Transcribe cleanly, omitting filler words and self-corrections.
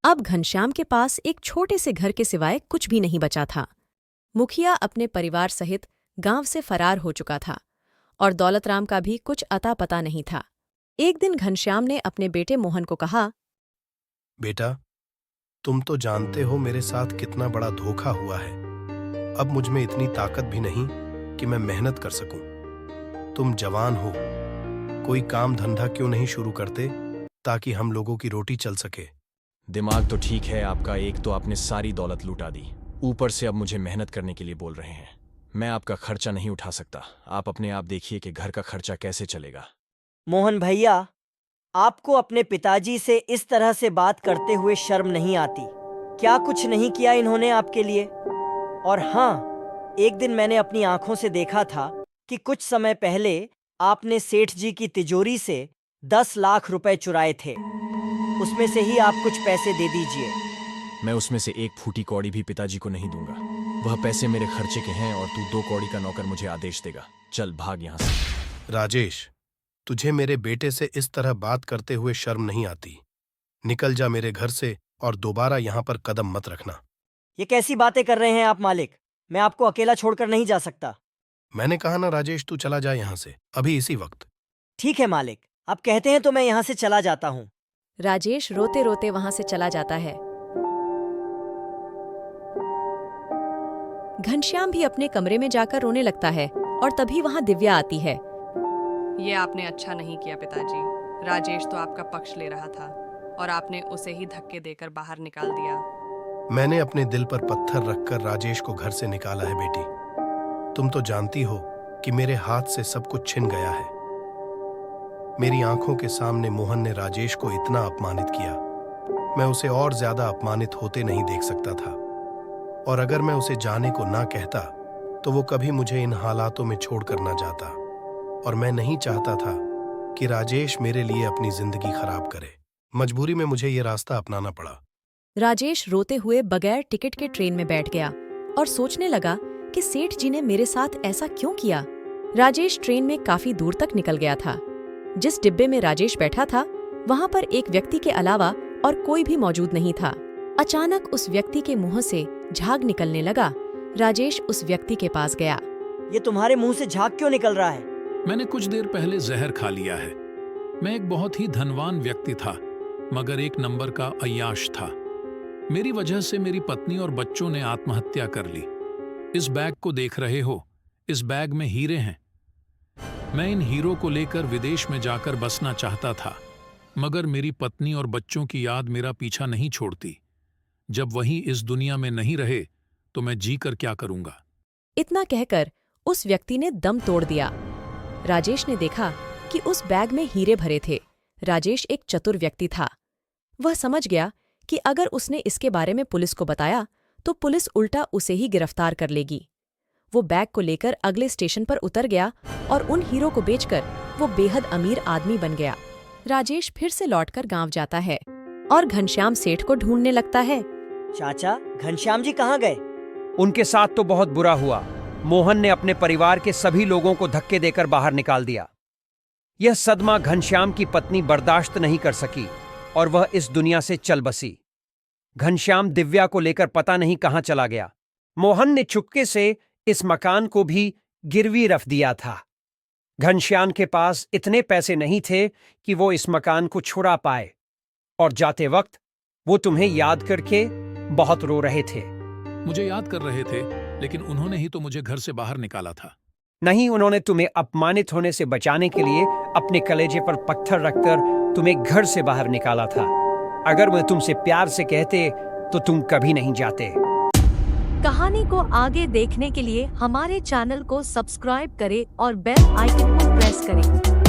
अब घनश्याम के पास एक छोटे से घर के सिवाय कुछ भी नहीं बचा था। मुखिया अपने परिवार सहित गांव से फरार हो चुका था और दौलतराम का भी कुछ अता पता नहीं था। एक दिन घनश्याम ने अपने बेटे मोहन को कहा, बेटा, तुम तो जानते हो मेरे साथ कितना बड़ा धोखा हुआ है। अब मुझ में इतनी ताकत भी नहीं कि मैं मेहनत कर सकूं। तुम जवान हो, कोई काम धंधा क्यों नहीं शुरू करते ताकि हम लोगों की रोटी चल सके। दिमाग तो ठीक है आपका, एक तो आपने सारी दौलत लुटा दी, ऊपर से अब मुझे मेहनत करने के लिए बोल रहे हैं। मैं आपका खर्चा नहीं उठा सकता। आप अपने आप देखिए कि घर का खर्चा कैसे चलेगा। मोहन भैया, आपको अपने पिताजी से इस तरह से बात करते हुए शर्म नहीं आती? क्या कुछ नहीं किया इन्होंने आपके लिए? और हाँ, एक दिन मैंने अपनी आंखों से देखा था कि कुछ समय पहले आपने सेठ जी की तिजोरी से 10 लाख रुपए चुराए थे। उसमें से ही आप कुछ पैसे दे दीजिए। मैं उसमें से एक फूटी कौड़ी भी पिताजी को नहीं दूंगा। वह पैसे मेरे खर्चे के हैं और तू 2 कौड़ी का नौकर मुझे आदेश देगा। चल भाग यहां से। राजेश, तुझे मेरे बेटे से इस तरह बात करते हुए शर्म नहीं आती? निकल जा मेरे घर से और दोबारा यहां पर कदम मत रखना। ये कैसी बातें कर रहे हैं आप मालिक? मैं आपको अकेला छोड़कर नहीं जा सकता। मैंने कहा ना राजेश, तू चला जा यहां से अभी इसी वक्त। ठीक है मालिक, आप कहते हैं तो मैं यहाँ से चला जाता हूँ। राजेश रोते रोते वहां से चला जाता है। घनश्याम भी अपने कमरे में जाकर रोने लगता है और तभी वहां दिव्या आती है। ये आपने अच्छा नहीं किया पिताजी। राजेश तो आपका पक्ष ले रहा था और आपने उसे ही धक्के देकर बाहर निकाल दिया। मैंने अपने दिल पर पत्थर रखकर राजेश को घर से निकाला है बेटी। तुम तो जानती हो कि मेरे हाथ से सब कुछ छिन गया है। मेरी आंखों के सामने मोहन ने राजेश को इतना अपमानित किया, मैं उसे और ज्यादा अपमानित होते नहीं देख सकता था। और अगर मैं उसे जाने को ना कहता तो वो कभी मुझे इन हालातों में छोड़कर ना जाता। और मैं नहीं चाहता था कि राजेश मेरे लिए अपनी जिंदगी खराब करे। मजबूरी में मुझे ये रास्ता अपनाना पड़ा। राजेश रोते हुए बगैर टिकट के ट्रेन में बैठ गया और सोचने लगा कि सेठ जी ने मेरे साथ ऐसा क्यों किया। राजेश ट्रेन में काफी दूर तक निकल गया था। जिस डिब्बे में राजेश बैठा था वहां पर एक व्यक्ति के अलावा और कोई भी मौजूद नहीं था। अचानक उस व्यक्ति के मुंह से झाग निकलने लगा। राजेश उस व्यक्ति के पास गया। ये तुम्हारे मुंह से झाग क्यों निकल रहा है? मैंने कुछ देर पहले जहर खा लिया है। मैं एक बहुत ही धनवान व्यक्ति था, मगर एक नंबर का अय्याश था। मेरी वजह से मेरी पत्नी और बच्चों ने आत्महत्या कर ली। इस बैग को देख रहे हो, इस बैग में हीरे हैं। मैं इन हीरो को लेकर विदेश में जाकर बसना चाहता था, मगर मेरी पत्नी और बच्चों की याद मेरा पीछा नहीं छोड़ती। जब वही इस दुनिया में नहीं रहे तो मैं जीकर क्या करूंगा। इतना कहकर उस व्यक्ति ने दम तोड़ दिया। राजेश ने देखा कि उस बैग में हीरे भरे थे। राजेश एक चतुर व्यक्ति था। वह समझ गया कि अगर उसने इसके बारे में पुलिस को बताया तो पुलिस उल्टा उसे ही गिरफ्तार कर लेगी। वो बैग को लेकर अगले स्टेशन पर उतर गया और उन हीरो को बेचकर वो बेहद अमीर आदमी बन गया। राजेश फिर से लौटकर गांव जाता है और घनश्याम सेठ को ढूंढने लगता है। चाचा, घनश्याम जी कहाँ गए? उनके साथ तो बहुत बुरा हुआ। मोहन ने अपने परिवार के सभी लोगों को धक्के देकर बाहर निकाल दिया। यह सदमा घनश्याम की पत्नी बर्दाश्त नहीं कर सकी और वह इस दुनिया से चल बसी। घनश्याम दिव्या को लेकर पता नहीं कहां चला गया। मोहन ने चुपके से इस मकान को भी गिरवी रख दिया था। घनश्याम के पास इतने पैसे नहीं थे कि वो इस मकान को छुड़ा पाए, और जाते वक्त वो तुम्हें याद करके बहुत रो रहे थे। मुझे याद कर रहे थे, लेकिन उन्होंने ही तो मुझे घर से बाहर निकाला था। नहीं, उन्होंने तुम्हें अपमानित होने से बचाने के लिए अपने कलेजे पर पत्थर रखकर तुम्हें घर से बाहर निकाला था। अगर वह तुमसे प्यार से कहते तो तुम कभी नहीं जाते। कहानी को आगे देखने के लिए हमारे चैनल को सब्सक्राइब करें और बेल आइकन को प्रेस करें।